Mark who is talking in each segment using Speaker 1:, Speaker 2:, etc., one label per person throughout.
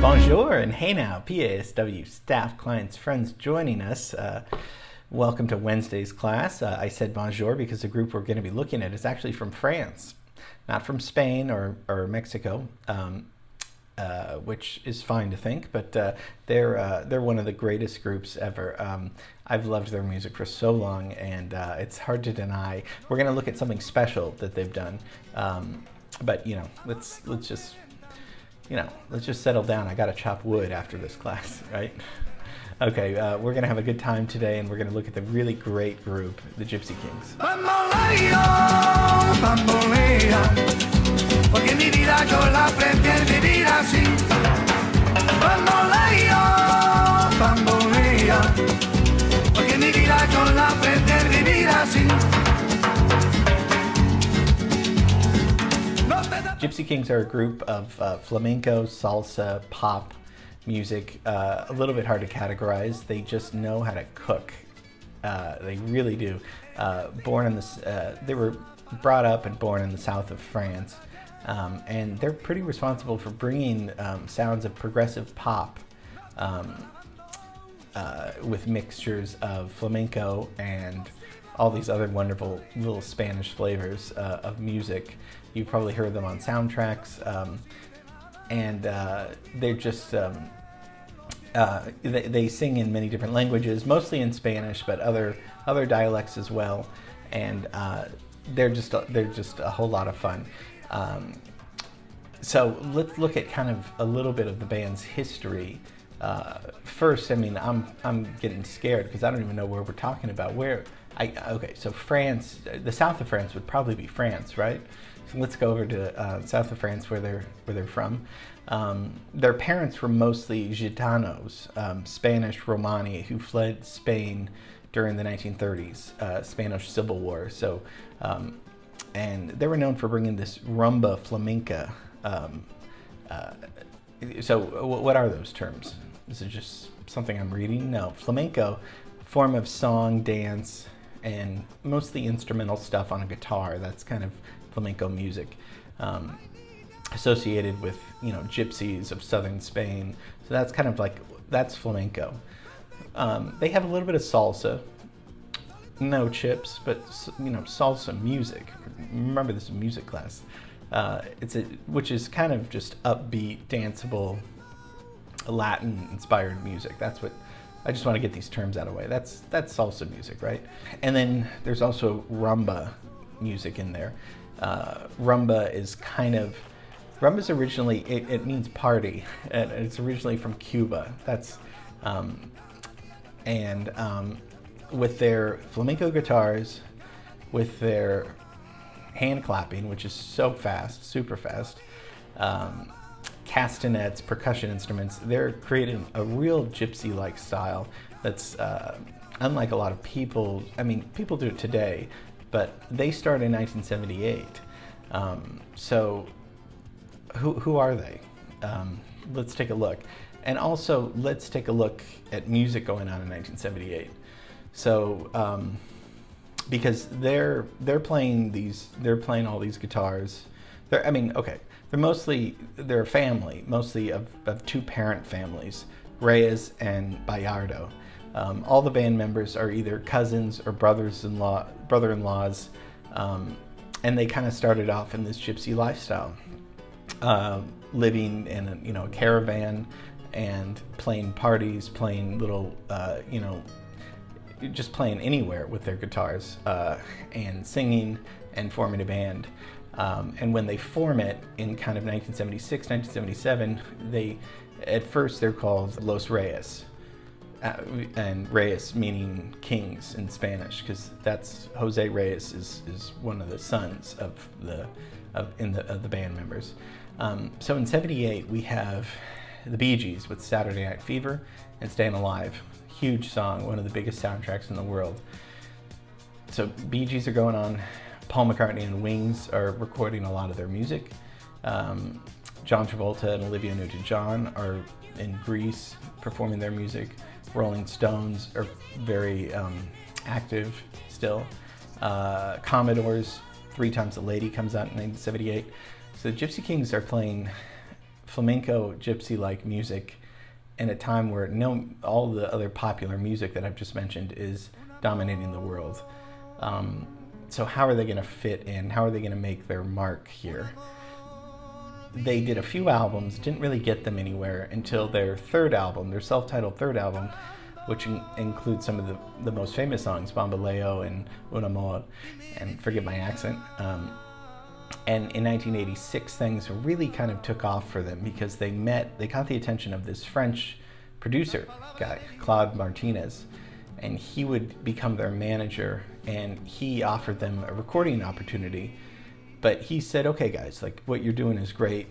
Speaker 1: Bonjour and hey now, PASW staff, clients, friends joining us. Welcome to Wednesday's class. I said bonjour because the group we're going to be looking at is actually from France, not from Spain or Mexico, which is fine to think, but they're one of the greatest groups ever. I've loved their music for so long, and it's hard to deny. We're going to look at something special that they've done, but you know, let's just settle down. I got to chop wood after this class, right? Okay, we're going to have a good time today, and we're going to look at the really great group, the Gipsy Kings.
Speaker 2: Bamboleo, bambolea, porque mi vida yo la prefiero vivir así. Bamboleo, bambolea, porque mi vida yo la prefiero vivir así.
Speaker 1: Gipsy Kings are a group of flamenco, salsa, pop music, a little bit hard to categorize. They just know how to cook. They really do. They were brought up and born in the south of France, and they're pretty responsible for bringing sounds of progressive pop with mixtures of flamenco and all these other wonderful little Spanish flavors of music. You've probably heard them on soundtracks, and they're just they sing in many different languages, mostly in Spanish, but other dialects as well. And they're just a whole lot of fun. So let's look at kind of a little bit of the band's history. First, I mean, I'm getting scared because I don't even know where we're talking about. Okay, so France, the south of France would probably be France, right? So let's go over to south of France where they're from. Their parents were mostly Gitanos, Spanish Romani, who fled Spain during the 1930s, Spanish Civil War. So, and they were known for bringing this rumba flamenca. So what are those terms? Is it just something I'm reading? No, flamenco, form of song, dance, and mostly instrumental stuff on a guitar. That's kind of flamenco music, associated with, you know, gypsies of southern Spain. So that's kind of that's flamenco. They have a little bit of salsa, no chips, but you know, salsa music. Remember, this is a music class. Which is kind of just upbeat, danceable, Latin-inspired music. That's what I just want to get these terms out of the way. That's salsa music, right? And then there's also rumba music in there. Rumba's originally, it means party, and it's originally from Cuba. That's with their flamenco guitars, with their hand clapping, which is so fast, super fast, castanets, percussion instruments, they're creating a real gypsy-like style that's unlike a lot of people. I mean, people do it today, but they started in 1978. So who are they? Let's take a look. And also, let's take a look at music going on in 1978. So, because they're playing all these guitars. They're a family, mostly of two parent families, Reyes and Bayardo. All the band members are either cousins or brother-in-laws, and they kind of started off in this gypsy lifestyle, living in a caravan and playing parties, playing little just playing anywhere with their guitars, and singing and forming a band. And when they form it in kind of 1976, 1977, at first they're called Los Reyes, and Reyes meaning kings in Spanish, because that's Jose Reyes is one of the sons of the band members. So in '78 we have the Bee Gees with Saturday Night Fever and Staying Alive. Huge song, one of the biggest soundtracks in the world. So Bee Gees are going on. Paul McCartney and Wings are recording a lot of their music. John Travolta and Olivia Newton-John are in Greece performing their music. Rolling Stones are very active still. Commodores, Three Times a Lady comes out in 1978. So the Gipsy Kings are playing flamenco gypsy-like music in a time where all the other popular music that I've just mentioned is dominating the world. So how are they going to fit in? How are they going to make their mark here? They did a few albums, didn't really get them anywhere until their third album, their self-titled third album, which includes some of the most famous songs, Bamboleo and Un Amor, and forgive my accent. And in 1986, things really kind of took off for them because they got the attention of this French producer guy, Claude Martinez, and he would become their manager, and he offered them a recording opportunity. But he said, okay guys, like what you're doing is great,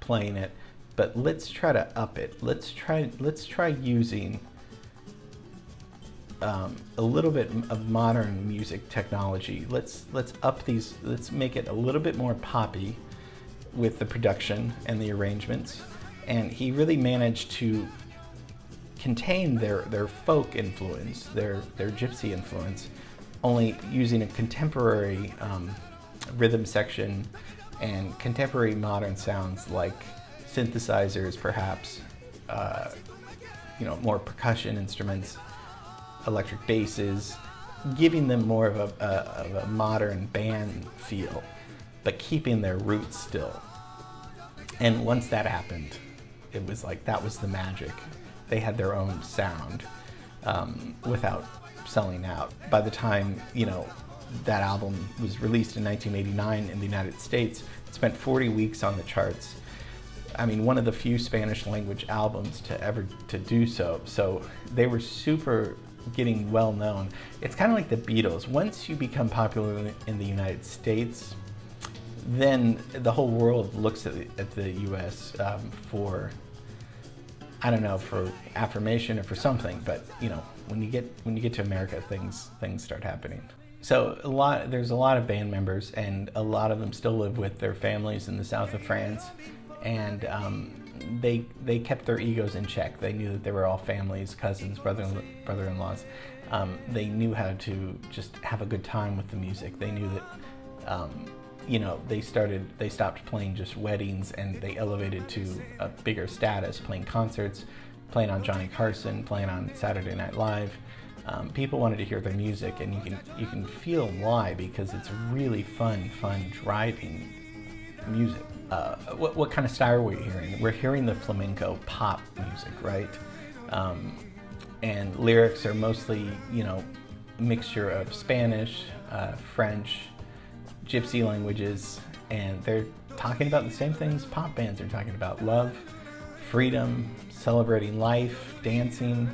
Speaker 1: playing it, but let's try to up it. Let's try using a little bit of modern music technology. Let's up these, let's make it a little bit more poppy with the production and the arrangements. And he really managed to contain their folk influence, their gypsy influence, only using a contemporary rhythm section and contemporary modern sounds like synthesizers, perhaps, more percussion instruments, electric basses, giving them more of a modern band feel, but keeping their roots still. And once that happened, it was like that was the magic. They had their own sound without selling out. By the time, that album was released in 1989 in the United States, it spent 40 weeks on the charts. I mean, one of the few Spanish language albums to ever to do so. So they were super getting well known. It's kind of like the Beatles. Once you become popular in the United States, then the whole world looks at the U.S. For, I don't know, for affirmation or for something. But when you get to America, things start happening. So there's a lot of band members, and a lot of them still live with their families in the south of France, and they kept their egos in check. They knew that they were all families, cousins, brother-in-laws. They knew how to just have a good time with the music. They knew that they stopped playing just weddings, and they elevated to a bigger status, playing concerts, playing on Johnny Carson, playing on Saturday Night Live. People wanted to hear their music, and you can feel why, because it's really fun driving music. What kind of style were you hearing? We're hearing the flamenco pop music, right? And lyrics are mostly, a mixture of Spanish, French, gypsy languages, and they're talking about the same things pop bands are talking about: love, freedom, celebrating life, dancing.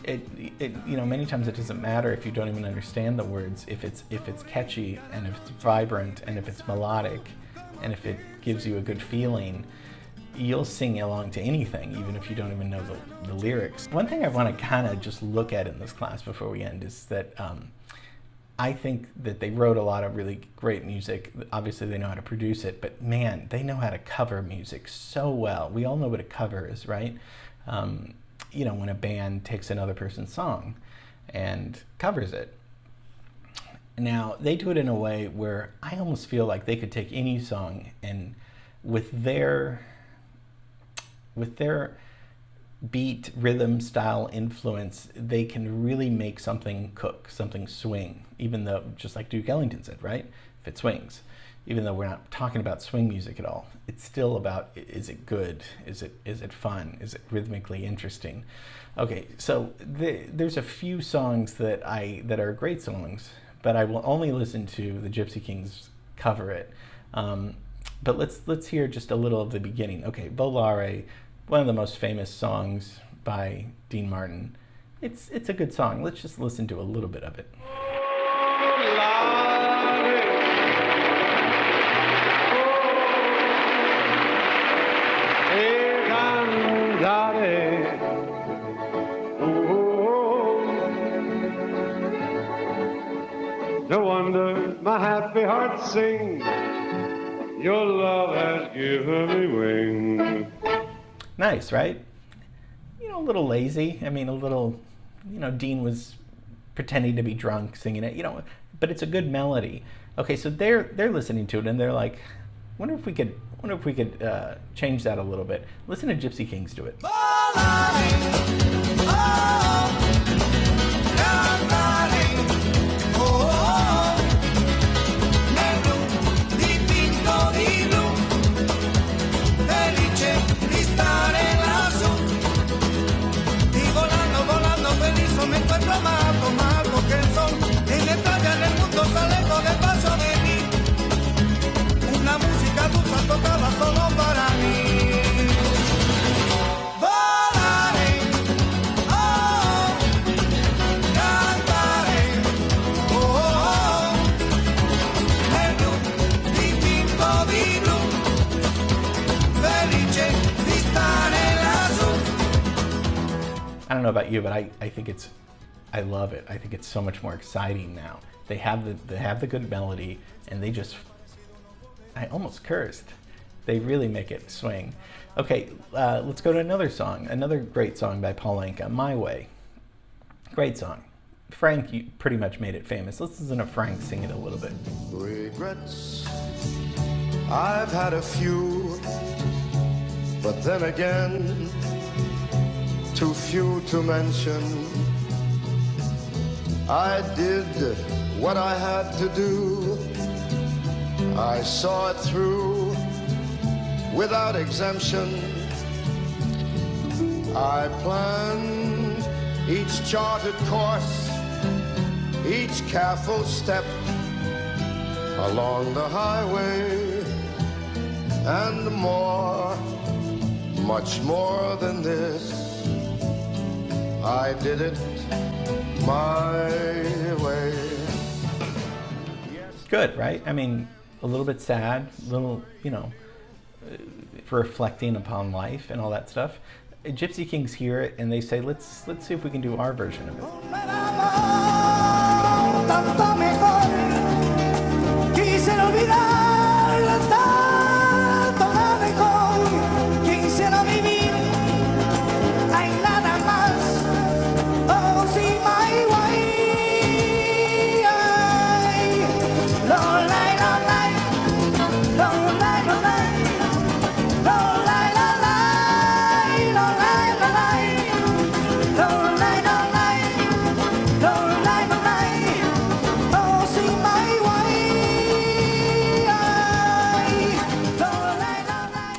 Speaker 1: Many times it doesn't matter if you don't even understand the words. If it's catchy, and if it's vibrant, and if it's melodic, and if it gives you a good feeling, you'll sing along to anything, even if you don't even know the lyrics. One thing I want to kind of just look at in this class before we end is that I think that they wrote a lot of really great music. Obviously, they know how to produce it, but man, they know how to cover music so well. We all know what a cover is, right? When a band takes another person's song and covers it. Now, they do it in a way where I almost feel like they could take any song, and with their beat, rhythm, style, influence, they can really make something cook, something swing, even though, just like Duke Ellington said, right? If it swings. Even though we're not talking about swing music at all, it's still about, is it good? Is it fun? Is it rhythmically interesting? Okay, so there's a few songs that are great songs, but I will only listen to the Gypsy Kings cover it. But let's hear just a little of the beginning. Okay, Volare, one of the most famous songs by Dean Martin. It's a good song. Let's just listen to a little bit of it.
Speaker 3: No wonder my happy heart sings. Your love has given me wings.
Speaker 1: Nice, right? A little lazy. I mean, a little, Dean was pretending to be drunk singing it, but it's a good melody. Okay, so they're listening to it and they're like, Wonder if we could change that a little bit. Listen to Gypsy Kings do it.
Speaker 2: Me encuentro más algo que el sol en estrella en el mundo sale con el paso de mí una música dulce tocada solo para mí volaré oh cantaré oh nel blu dipinto di blu felice di stare lassù.
Speaker 1: I don't know about you, but I think I love it. I think it's so much more exciting now. They have the good melody, and I almost cursed. They really make it swing. Okay, let's go to another song, another great song by Paul Anka, My Way. Great song. Frank, you pretty much made it famous. Let's listen to Frank sing it a little bit.
Speaker 3: Regrets, I've had a few, but then again, too few to mention. I did what I had to do. I saw it through without exemption. I planned each charted course, each careful step along the highway, and more, much more than this. I did it my way.
Speaker 1: Good, right? I mean, a little bit sad, a little, reflecting upon life and all that stuff. Gypsy Kings hear it and they say, let's see if we can do our version of it.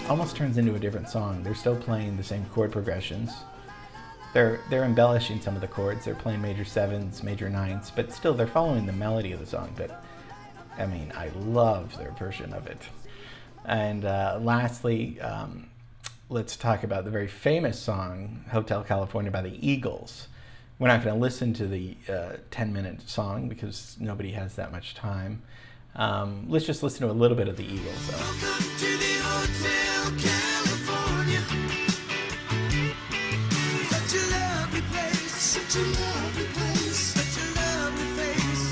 Speaker 1: Almost turns into a different song. They're still playing the same chord progressions. They're embellishing some of the chords. They're playing major sevenths, major ninths, but still they're following the melody of the song. But I mean, I love their version of it. And lastly, let's talk about the very famous song, Hotel California by the Eagles. We're not going to listen to the 10-minute song because nobody has that much time. Let's just listen to a little bit of the Eagles, though.
Speaker 2: Welcome to the Hotel California. Such a lovely place, such a lovely place, such a lovely face.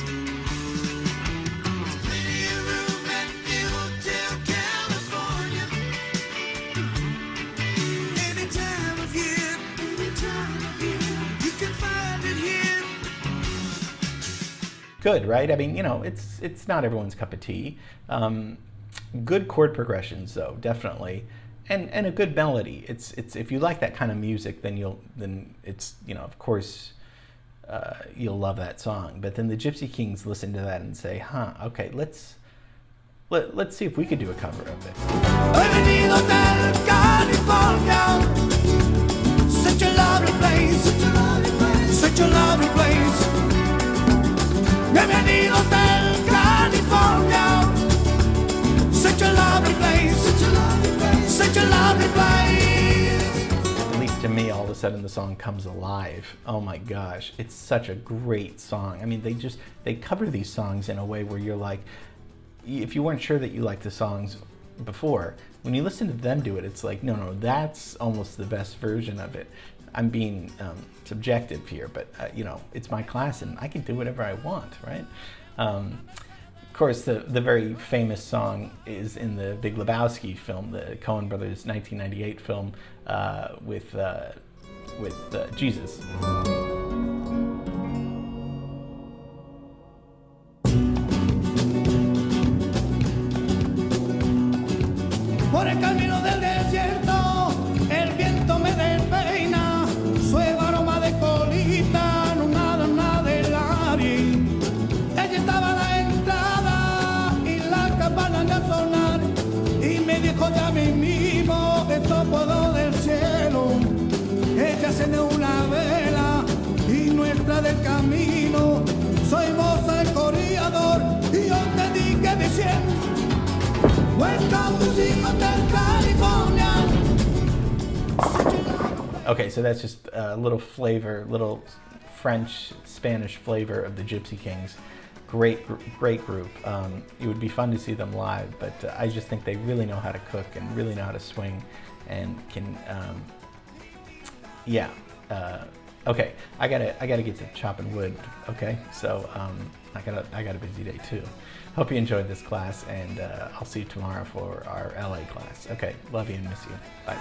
Speaker 2: There's plenty of room at the Hotel California. Any time of year, you can find it here.
Speaker 1: Good, right? I mean, it's not everyone's cup of tea. Good chord progressions, though, definitely, and a good melody. It's if you like that kind of music, then it's of course you'll love that song. But then the Gypsy Kings listen to that and say, okay, let's see if we could do a cover of it.
Speaker 2: Such a lovely place, such a lovely place, such a lovely place. Bienvenido Hotel California. Such a lovely place, such a lovely place, such a lovely place.
Speaker 1: At least to me, all of a sudden the song comes alive. Oh my gosh, it's such a great song. I mean, they cover these songs in a way where you're like, if you weren't sure that you liked the songs before, when you listen to them do it, it's like, no, that's almost the best version of it. I'm being subjective here, but it's my class and I can do whatever I want, right? Of course, the very famous song is in the Big Lebowski film, the Coen Brothers 1998 film with Jesus.
Speaker 4: el camino del desierto, el viento me despeina, suave aroma de colita, no nada del aire. Ella estaba a la entrada y la campana de sonar, y me dijo ya mismo, esto puedo del cielo. Ella encendeu una vela y nuestra del camino, soy vos el corredor y yo te dije diciendo, welcome to the Hotel California.
Speaker 1: Okay, so that's just a little flavor, little French, Spanish flavor of the Gypsy Kings. Great group. It would be fun to see them live, but I just think they really know how to cook and really know how to swing, and can, yeah. Okay, I gotta get to chopping wood. Okay, so I got a busy day too. Hope you enjoyed this class, and I'll see you tomorrow for our LA class. Okay, love you and miss you. Bye.